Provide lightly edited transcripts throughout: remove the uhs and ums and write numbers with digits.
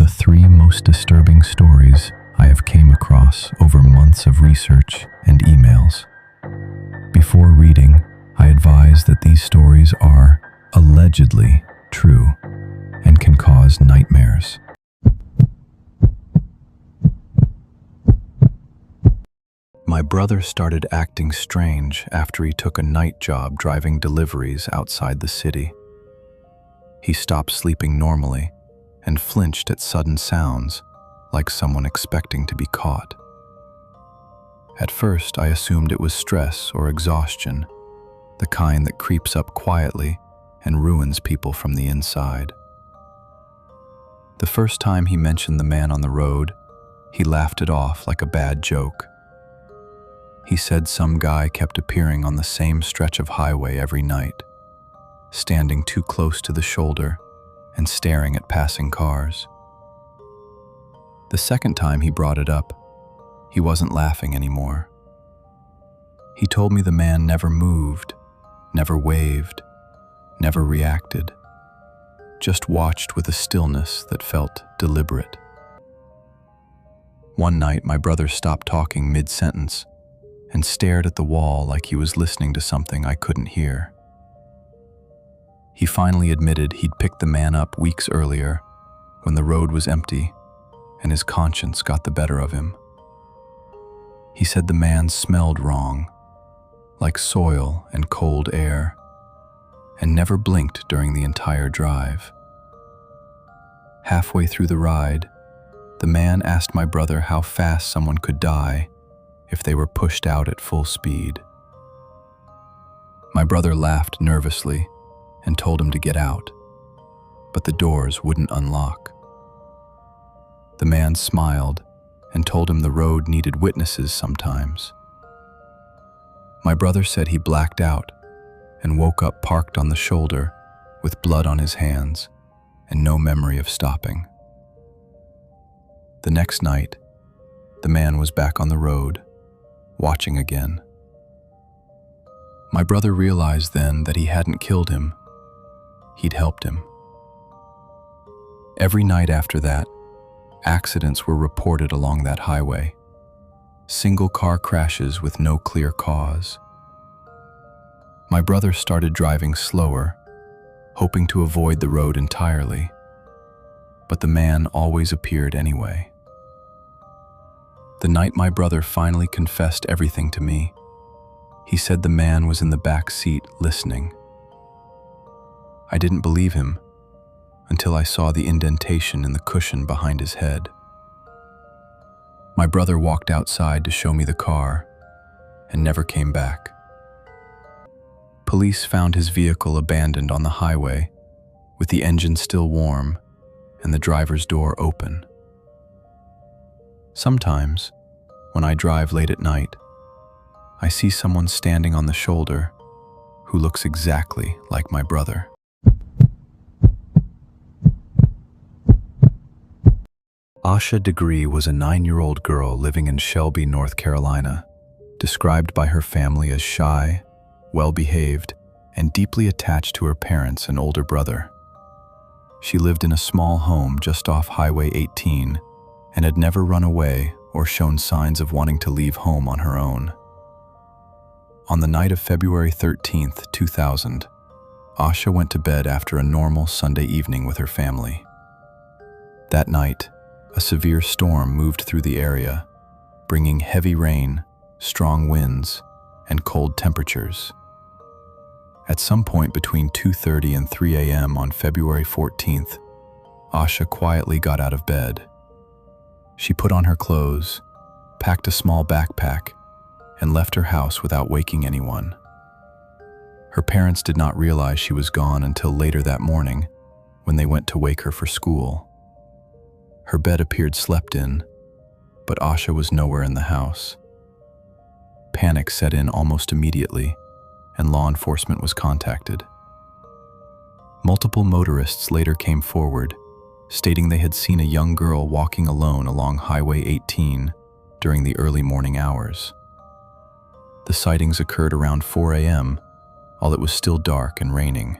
the three most disturbing stories I have came across over months of research and emails. Before reading, I advise that these stories are allegedly true and can cause nightmares. My brother started acting strange after he took a night job driving deliveries outside the city. He stopped sleeping normally and flinched at sudden sounds, like someone expecting to be caught. At first, I assumed it was stress or exhaustion, the kind that creeps up quietly and ruins people from the inside. The first time he mentioned the man on the road, he laughed it off like a bad joke. He said some guy kept appearing on the same stretch of highway every night, standing too close to the shoulder and staring at passing cars. The second time he brought it up, he wasn't laughing anymore. He told me the man never moved, never waved, never reacted, just watched with a stillness that felt deliberate. One night, my brother stopped talking mid-sentence and stared at the wall like he was listening to something I couldn't hear. He finally admitted he'd picked the man up weeks earlier when the road was empty and his conscience got the better of him. He said the man smelled wrong, like soil and cold air, and never blinked during the entire drive. Halfway through the ride, the man asked my brother how fast someone could die if they were pushed out at full speed. My brother laughed nervously and told him to get out, but the doors wouldn't unlock. The man smiled and told him the road needed witnesses sometimes. My brother said he blacked out and woke up parked on the shoulder with blood on his hands and no memory of stopping. The next night, the man was back on the road, watching again. My brother realized then that he hadn't killed him. He'd helped him. Every night after that, accidents were reported along that highway. Single car crashes with no clear cause. My brother started driving slower, hoping to avoid the road entirely, but the man always appeared anyway. The night my brother finally confessed everything to me, he said the man was in the back seat listening. I didn't believe him until I saw the indentation in the cushion behind his head. My brother walked outside to show me the car and never came back. Police found his vehicle abandoned on the highway, with the engine still warm and the driver's door open. Sometimes, when I drive late at night, I see someone standing on the shoulder who looks exactly like my brother. Asha Degree was a 9-year-old girl living in Shelby, North Carolina, described by her family as shy, well-behaved, and deeply attached to her parents and older brother. She lived in a small home just off Highway 18 and had never run away or shown signs of wanting to leave home on her own. On the night of February 13th, 2000, Asha went to bed after a normal Sunday evening with her family. That night, a severe storm moved through the area, bringing heavy rain, strong winds, and cold temperatures. At some point between 2:30 and 3 a.m. on February 14th, Asha quietly got out of bed. She put on her clothes, packed a small backpack, and left her house without waking anyone. Her parents did not realize she was gone until later that morning, when they went to wake her for school. Her bed appeared slept in, but Asha was nowhere in the house. Panic set in almost immediately, and law enforcement was contacted. Multiple motorists later came forward, stating they had seen a young girl walking alone along Highway 18 during the early morning hours. The sightings occurred around 4 a.m., while it was still dark and raining.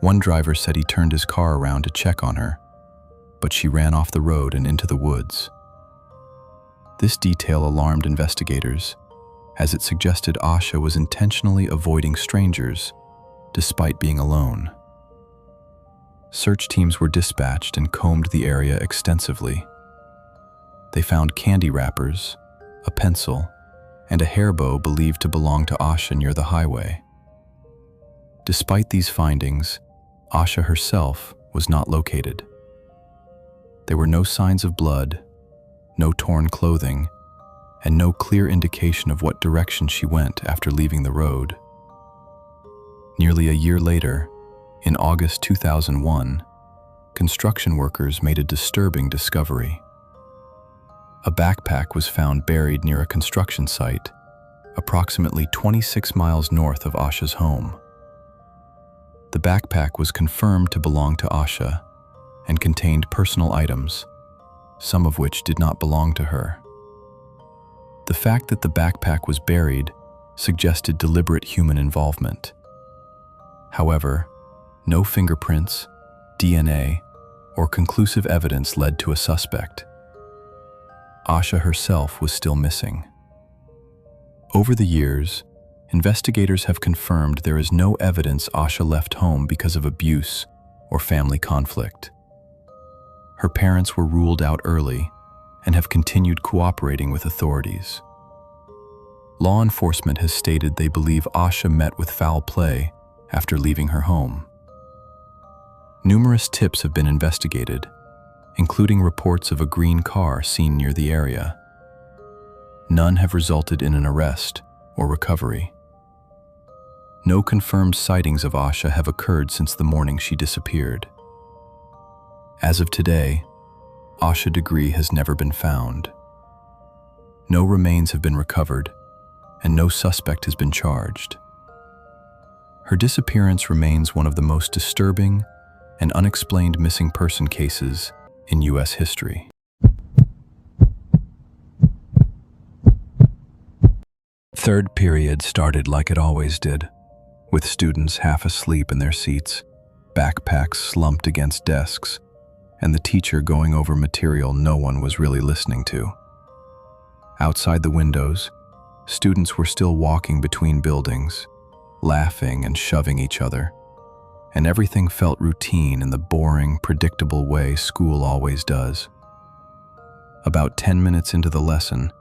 One driver said he turned his car around to check on her, but she ran off the road and into the woods. This detail alarmed investigators, as it suggested Asha was intentionally avoiding strangers, despite being alone. Search teams were dispatched and combed the area extensively. They found candy wrappers, a pencil, and a hair bow believed to belong to Asha near the highway. Despite these findings, Asha herself was not located. There were no signs of blood, no torn clothing, and no clear indication of what direction she went after leaving the road. Nearly a year later, in August 2001, construction workers made a disturbing discovery. A backpack was found buried near a construction site, approximately 26 miles north of Asha's home. The backpack was confirmed to belong to Asha and contained personal items, some of which did not belong to her. The fact that the backpack was buried suggested deliberate human involvement. However, no fingerprints, DNA, or conclusive evidence led to a suspect. Asha herself was still missing. Over the years, investigators have confirmed there is no evidence Asha left home because of abuse or family conflict. Her parents were ruled out early and have continued cooperating with authorities. Law enforcement has stated they believe Asha met with foul play after leaving her home. Numerous tips have been investigated, including reports of a green car seen near the area. None have resulted in an arrest or recovery. No confirmed sightings of Asha have occurred since the morning she disappeared. As of today, Asha Degree has never been found. No remains have been recovered, and no suspect has been charged. Her disappearance remains one of the most disturbing and unexplained missing person cases in U.S. history. Third period started like it always did, with students half asleep in their seats, backpacks slumped against desks, and the teacher going over material no one was really listening to. Outside the windows, students were still walking between buildings, laughing and shoving each other, and everything felt routine in the boring, predictable way school always does. About 10 minutes into the lesson,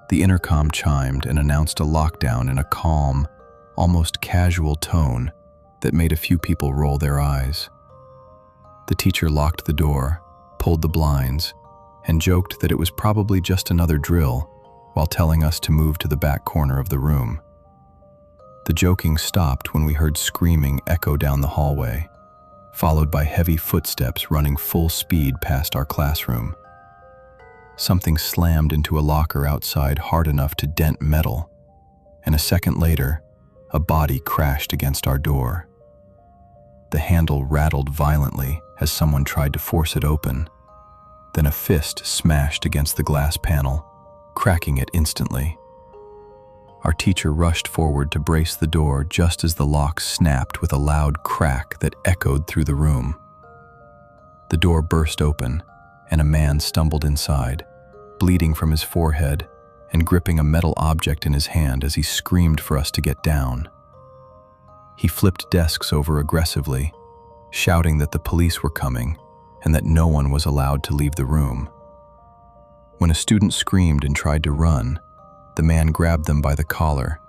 the intercom chimed and announced a lockdown in a calm, almost casual tone that made a few people roll their eyes. The teacher locked the door, pulled the blinds, and joked that it was probably just another drill while telling us to move to the back corner of the room. The joking stopped when we heard screaming echo down the hallway, followed by heavy footsteps running full speed past our classroom. Something slammed into a locker outside hard enough to dent metal, and a second later, a body crashed against our door. The handle rattled violently as someone tried to force it open. Then a fist smashed against the glass panel, cracking it instantly. Our teacher rushed forward to brace the door just as the lock snapped with a loud crack that echoed through the room. The door burst open, and a man stumbled inside, bleeding from his forehead and gripping a metal object in his hand as he screamed for us to get down. He flipped desks over aggressively, shouting that the police were coming and that no one was allowed to leave the room. When a student screamed and tried to run, the man grabbed them by the collar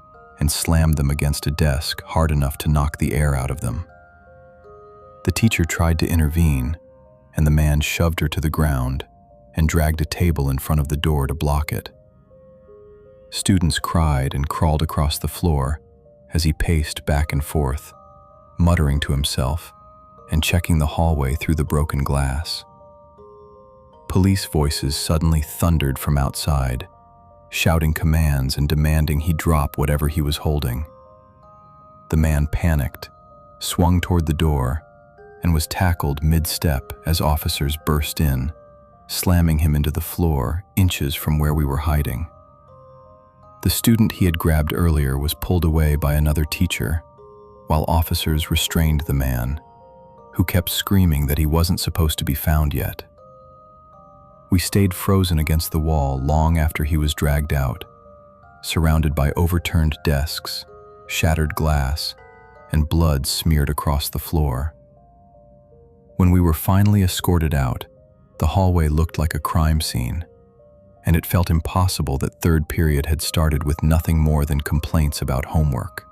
and slammed them against a desk hard enough to knock the air out of them. The teacher tried to intervene, and the man shoved her to the ground and dragged a table in front of the door to block it. Students cried and crawled across the floor as he paced back and forth, muttering to himself and checking the hallway through the broken glass. Police voices suddenly thundered from outside, shouting commands and demanding he drop whatever he was holding. The man panicked, swung toward the door, and was tackled mid-step as officers burst in, slamming him into the floor inches from where we were hiding. The student he had grabbed earlier was pulled away by another teacher, while officers restrained the man, who kept screaming that he wasn't supposed to be found yet. We stayed frozen against the wall long after he was dragged out, surrounded by overturned desks, shattered glass, and blood smeared across the floor. When we were finally escorted out, the hallway looked like a crime scene, and it felt impossible that third period had started with nothing more than complaints about homework.